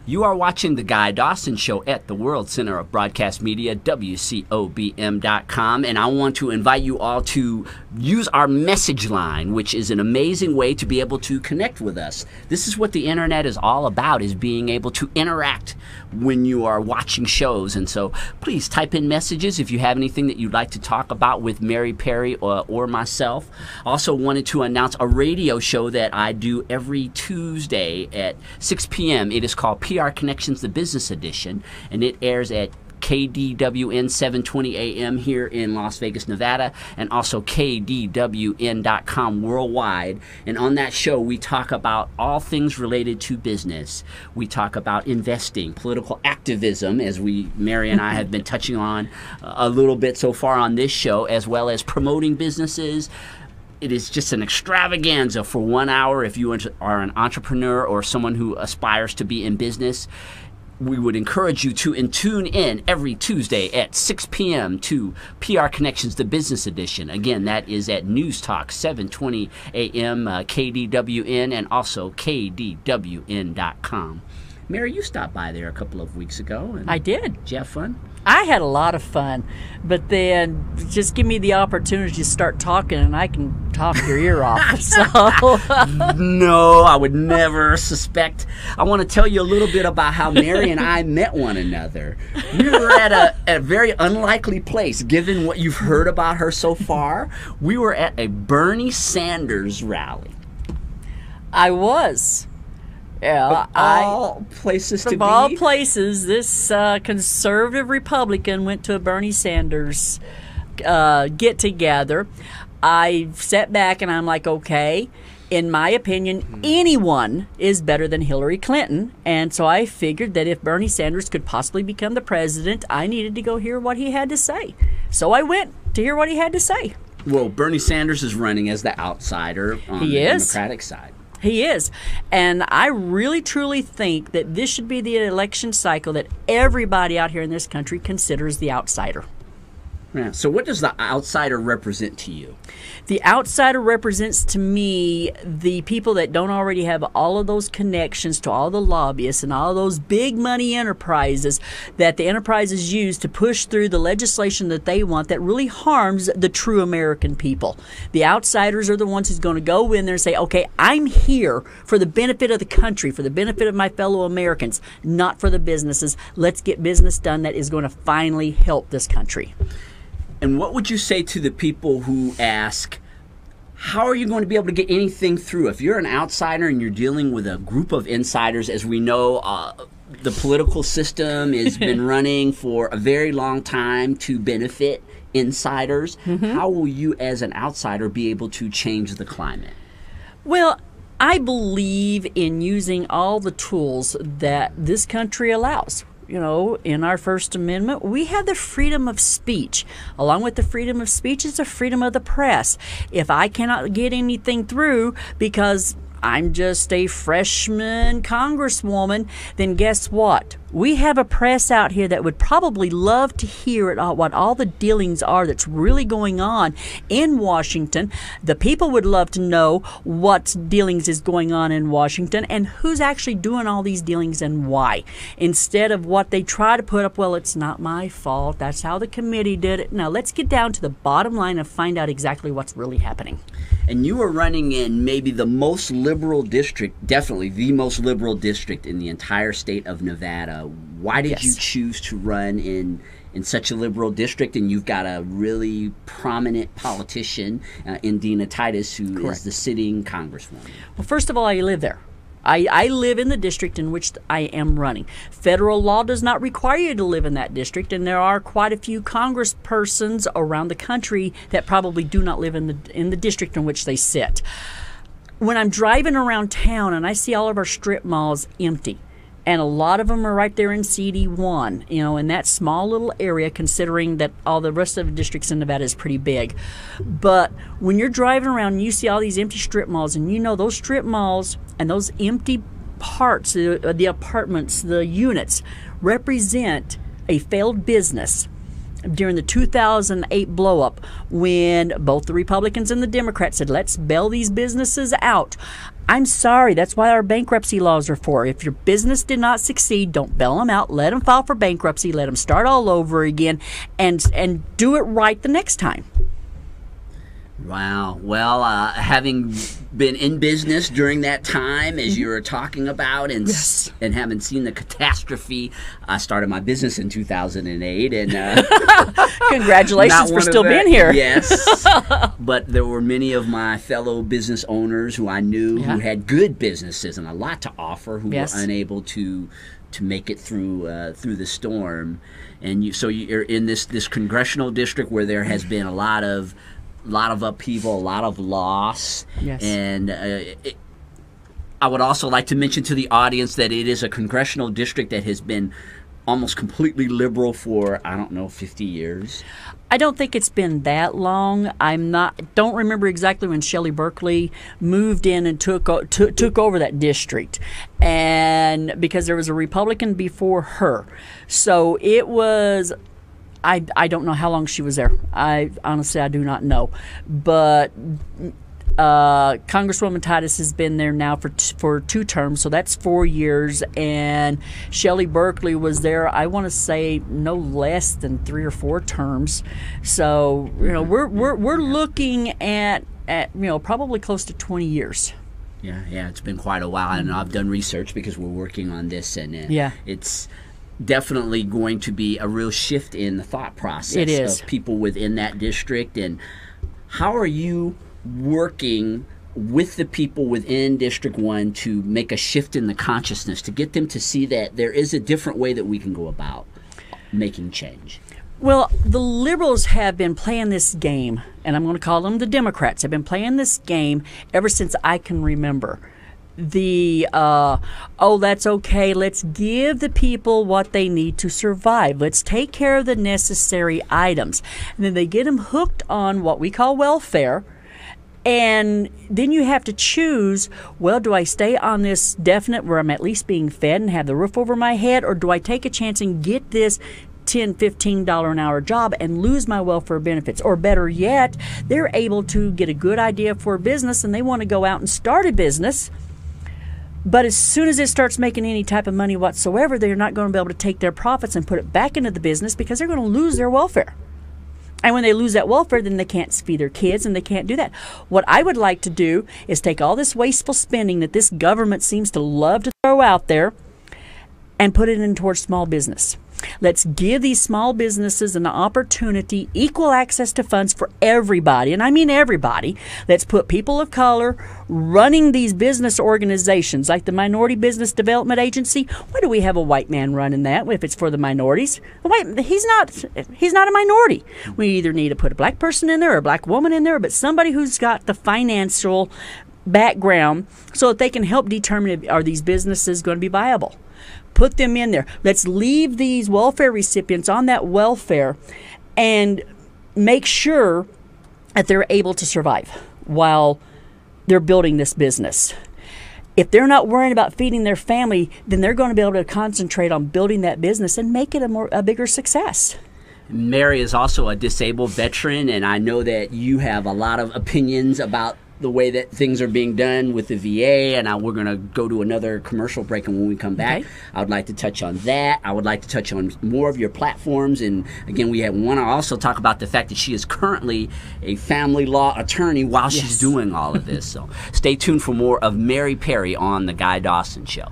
You are watching The Guy Dawson Show at the World Center of Broadcast Media, WCOBM.com, and I want to invite you all to use our message line, which is an amazing way to be able to connect with us. This is what the internet is all about, is being able to interact when you are watching shows. And so please type in messages if you have anything that you'd like to talk about with Mary Perry or myself. Also wanted to announce a radio show that I do every Tuesday at 6 p.m. It is called PR Connections, the Business Edition, and it airs at KDWN 720 AM here in Las Vegas, Nevada, and also KDWN.com worldwide. And on that show, we talk about all things related to business. We talk about investing, political activism, as Mary and I have been touching on a little bit so far on this show, as well as promoting businesses. It is just an extravaganza for 1 hour if you are an entrepreneur or someone who aspires to be in business. We would encourage you to tune in every Tuesday at 6 p.m. to PR Connections, the Business Edition. Again, that is at News Talk 720 AM, KDWN, and also KDWN.com. Mary, you stopped by there a couple of weeks ago. And I did. Did you have fun? I had a lot of fun, but then just give me the opportunity to start talking and I can talk your ear off. So. No, I would never suspect. I want to tell you a little bit about how Mary and I met one another. We were at a very unlikely place, given what you've heard about her so far. We were at a Bernie Sanders rally. I was. Yeah, of all places to be. Of all places, this conservative Republican went to a Bernie Sanders get-together. I sat back and I'm like, okay, in my opinion, anyone is better than Hillary Clinton. And so I figured that if Bernie Sanders could possibly become the president, I needed to go hear what he had to say. So I went to hear what he had to say. Well, Bernie Sanders is running as the outsider on the Democratic side. He is. And I really, truly think that this should be the election cycle that everybody out here in this country considers the outsider. Yeah. So what does the outsider represent to you? The outsider represents to me the people that don't already have all of those connections to all the lobbyists and all those big money enterprises that the enterprises use to push through the legislation that they want that really harms the true American people. The outsiders are the ones who's going to go in there and say, okay, I'm here for the benefit of the country, for the benefit of my fellow Americans, not for the businesses. Let's get business done that is going to finally help this country. And what would you say to the people who ask, how are you going to be able to get anything through? If you're an outsider and you're dealing with a group of insiders, as we know, the political system has been running for a very long time to benefit insiders. Mm-hmm. How will you as an outsider be able to change the climate? Well, I believe in using all the tools that this country allows. You know, in our First Amendment, we have the freedom of speech. Along with the freedom of speech is the freedom of the press. If I cannot get anything through because I'm just a freshman congresswoman, then guess what? We have a press out here that would probably love to hear what all the dealings are that's really going on in Washington. The people would love to know what dealings is going on in Washington and who's actually doing all these dealings and why. Instead of what they try to put up, well, it's not my fault. That's how the committee did it. Now, let's get down to the bottom line and find out exactly what's really happening. And you are running in maybe the most liberal district, definitely the most liberal district in the entire state of Nevada. Why did you choose to run in such a liberal district? And you've got a really prominent politician in Dina Titus, who is the sitting congresswoman. Well, first of all, I live there. I live in the district in which I am running. Federal law does not require you to live in that district, and there are quite a few congresspersons around the country that probably do not live in the district in which they sit. When I'm driving around town and I see all of our strip malls empty, And a lot of them are right there in CD1, in that small little area, considering that all the rest of the districts in Nevada is pretty big. But when you're driving around and you see all these empty strip malls, and those strip malls and those empty parts, the apartments, the units, represent a failed business during the 2008 blow-up, when both the Republicans and the Democrats said, let's bail these businesses out. I'm sorry, that's why our bankruptcy laws are for. If your business did not succeed, don't bail them out. Let them file for bankruptcy. Let them start all over again, and do it right the next time. Wow. Well, having been in business during that time, as you were talking about, and and having seen the catastrophe, I started my business in 2008, and congratulations for still being here. Yes, but there were many of my fellow business owners who I knew who had good businesses and a lot to offer, who were unable to make it through the storm. And so you're in this congressional district where there has been a lot of upheaval, a lot of loss. Yes. And I would also like to mention to the audience that it is a congressional district that has been almost completely liberal for, 50 years. I don't think it's been that long. Don't remember exactly when Shelley Berkeley moved in and took over that district, and because there was a Republican before her. So it was, I don't know how long she was there. I do not know. But Congresswoman Titus has been there now for 2 terms, so that's 4 years. And Shelley Berkeley was there, I want to say, no less than 3 or 4 terms. So we're looking at probably close to 20 years. Yeah, it's been quite a while, and I've done research because we're working on this, and it's definitely going to be a real shift in the thought process of people within that district. And how are you working with the people within District 1 to make a shift in the consciousness, to get them to see that there is a different way that we can go about making change? Well, the liberals have been playing this game, and I'm going to call them the Democrats, have been playing this game ever since I can remember. That's okay, let's give the people what they need to survive. Let's take care of the necessary items. And then they get them hooked on what we call welfare. And then you have to choose, well, do I stay on this definite where I'm at least being fed and have the roof over my head, or do I take a chance and get this $10, $15 an hour job and lose my welfare benefits? Or better yet, they're able to get a good idea for a business and they want to go out and start a business. But as soon as it starts making any type of money whatsoever, they're not going to be able to take their profits and put it back into the business because they're going to lose their welfare. And when they lose that welfare, then they can't feed their kids and they can't do that. What I would like to do is take all this wasteful spending that this government seems to love to throw out there and put it in towards small business. Let's give these small businesses an opportunity, equal access to funds for everybody, and I mean everybody. Let's put people of color running these business organizations, like the Minority Business Development Agency. Why do we have a white man running that if it's for the minorities? He's not a minority. We either need to put a black person in there or a black woman in there, but somebody who's got the financial background so that they can help determine, are these businesses going to be viable? Put them in there. Let's leave these welfare recipients on that welfare and make sure that they're able to survive while they're building this business. If they're not worrying about feeding their family, then they're going to be able to concentrate on building that business and make it a bigger success. Mary is also a disabled veteran, and I know that you have a lot of opinions about the way that things are being done with the VA, and we're going to go to another commercial break, and when we come back, I would like to touch on that. I would like to touch on more of your platforms, and again, we want to also talk about the fact that she is currently a family law attorney while she's doing all of this. So stay tuned for more of Mary Perry on The Guy Dawson Show.